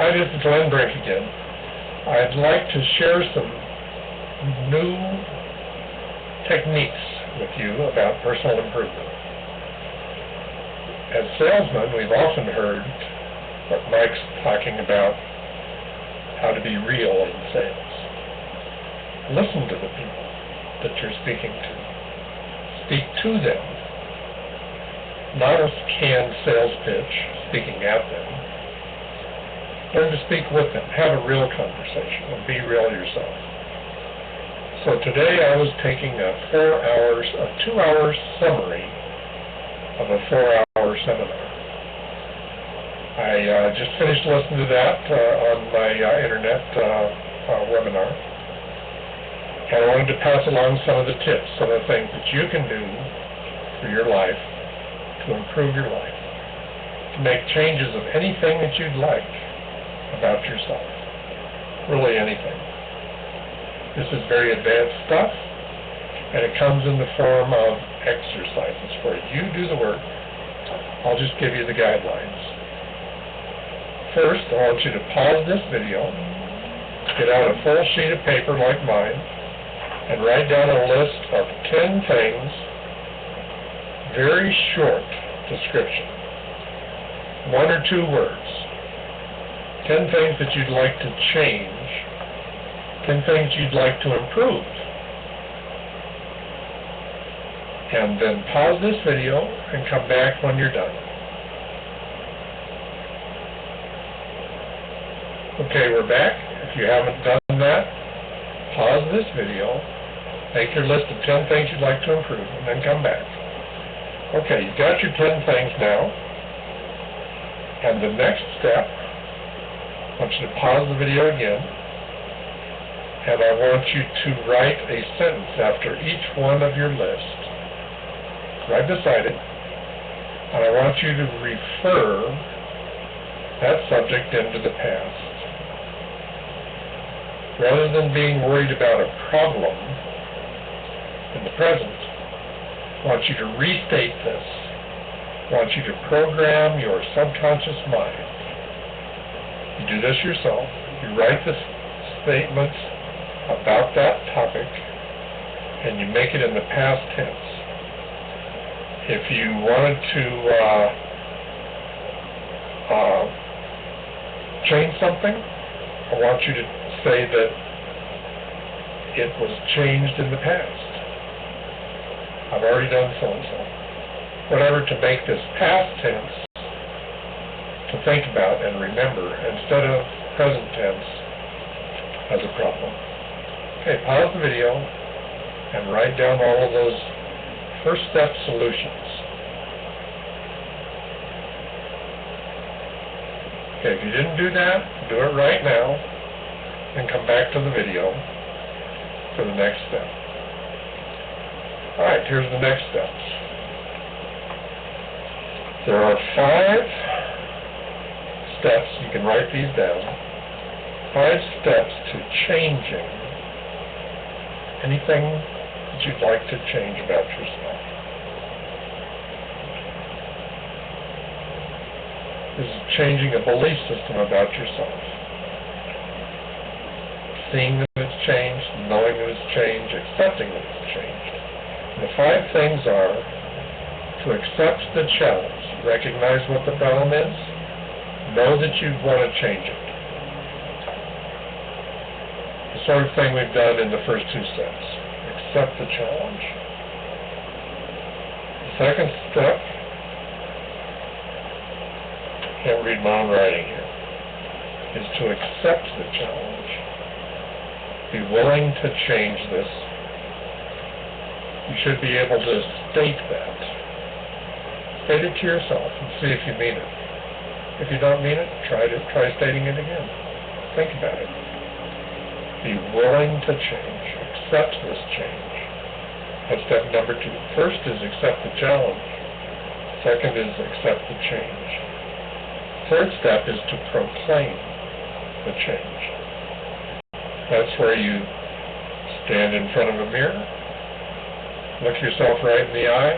Hi, this is Glenn Brink again. I'd like to share some new techniques with you about personal improvement. As salesmen, we've often heard what Mike's talking about, how to be real in sales. Listen to the people that you're speaking to. Speak to them. Not a canned sales pitch, speaking at them. Learn to speak with them. Have a real conversation and be real yourself. So today I was taking a 2-hour summary of a 4-hour seminar. I just finished listening to that on my internet webinar. And I wanted to pass along some of the tips, some of the things that you can do for your life to improve your life, to make changes of anything that you'd like about yourself, really anything. This is very advanced stuff, and it comes in the form of exercises where you do the work. I'll just give you the guidelines. First, I want you to pause this video, get out a full sheet of paper like mine, and write down a list of 10 things, very short description, 1 or 2 words. 10 things that you'd like to change, 10 things you'd like to improve. And then pause this video and come back when you're done. Okay, we're back. If you haven't done that, pause this video, make your list of 10 things you'd like to improve, and then come back. Okay, you've got your 10 things now, and the next step, I want you to pause the video again, and I want you to write a sentence after each one of your list, right beside it, and I want you to refer that subject into the past. Rather than being worried about a problem in the present, I want you to restate this. I want you to program your subconscious mind. You do this yourself. You write the statements about that topic, and you make it in the past tense. If you wanted to change something, I want you to say that it was changed in the past. I've already done so-and-so. Whatever, to make this past tense to think about and remember instead of present tense as a problem. Okay, pause the video and write down all of those first step solutions. Okay, if you didn't do that, do it right now and come back to the video for the next step. Alright, here's the next steps. There are 5 steps, you can write these down, 5 steps to changing anything that you'd like to change about yourself. This is changing a belief system about yourself. Seeing that it's changed, knowing that it's changed, accepting that it's changed. And the 5 things are to accept the challenge, recognize what the problem is, know that you want to change it. The sort of thing we've done in the first 2 steps. Accept the challenge. The second step, can't read my own writing here, is to accept the challenge. Be willing to change this. You should be able to state that. State it to yourself and see if you mean it. If you don't mean it, try stating it again. Think about it. Be willing to change. Accept this change. That's step number 2. First is accept the challenge. Second is accept the change. Third step is to proclaim the change. That's where you stand in front of a mirror, look yourself right in the eye,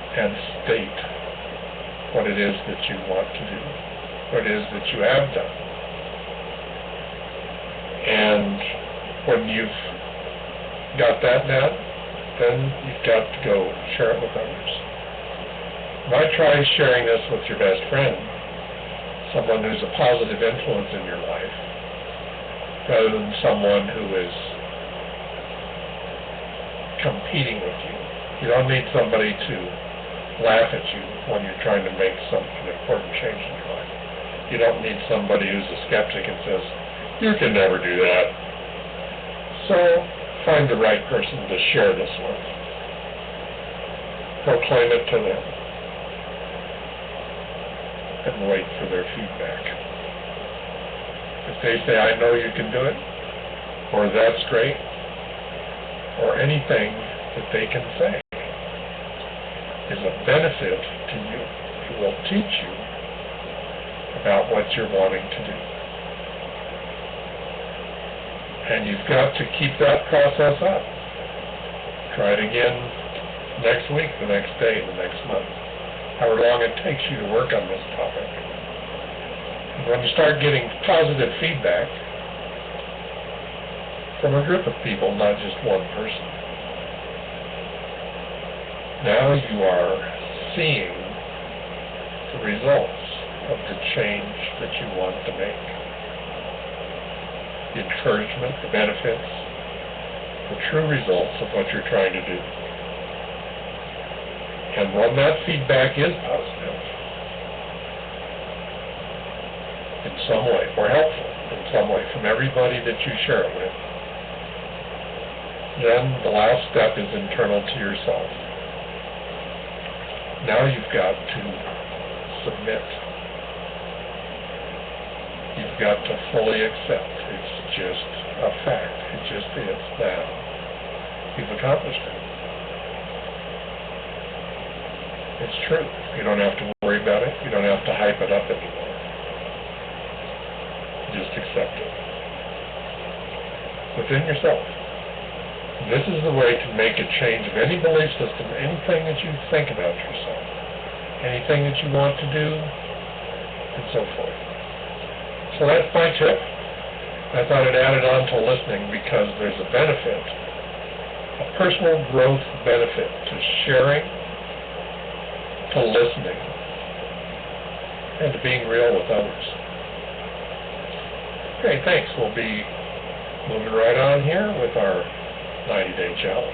and state what it is that you want to do, what it is that you have done. And when you've got that down, then you've got to go share it with others. Why try sharing this with your best friend, someone who's a positive influence in your life, rather than someone who is competing with you. You don't need somebody to laugh at you when you're trying to make an important change in your life. You don't need somebody who's a skeptic and says, you can never do that. So find the right person to share this with. Proclaim it to them. And wait for their feedback. If they say, I know you can do it, or that's great, or anything that they can say is a benefit to you. It will teach you about what you're wanting to do. And you've got to keep that process up. Try it again next week, the next day, the next month, however long it takes you to work on this topic. And when you start getting positive feedback from a group of people, not just one person, now you are seeing the results of the change that you want to make. The encouragement, the benefits, the true results of what you're trying to do. And when that feedback is positive, in some way, or helpful in some way, from everybody that you share it with, then the last step is internal to yourself. Now you've got to submit. You've got to fully accept. It's just a fact. It just is now. You've accomplished it. It's true. You don't have to worry about it. You don't have to hype it up anymore. Just accept it. Within yourself. This is the way to make a change of any belief system, anything that you think about yourself, anything that you want to do, and so forth. So that's my tip. I thought I'd add it on to listening because there's a benefit, a personal growth benefit to sharing, to listening, and to being real with others. Okay, thanks. We'll be moving right on here with our 90-day challenge.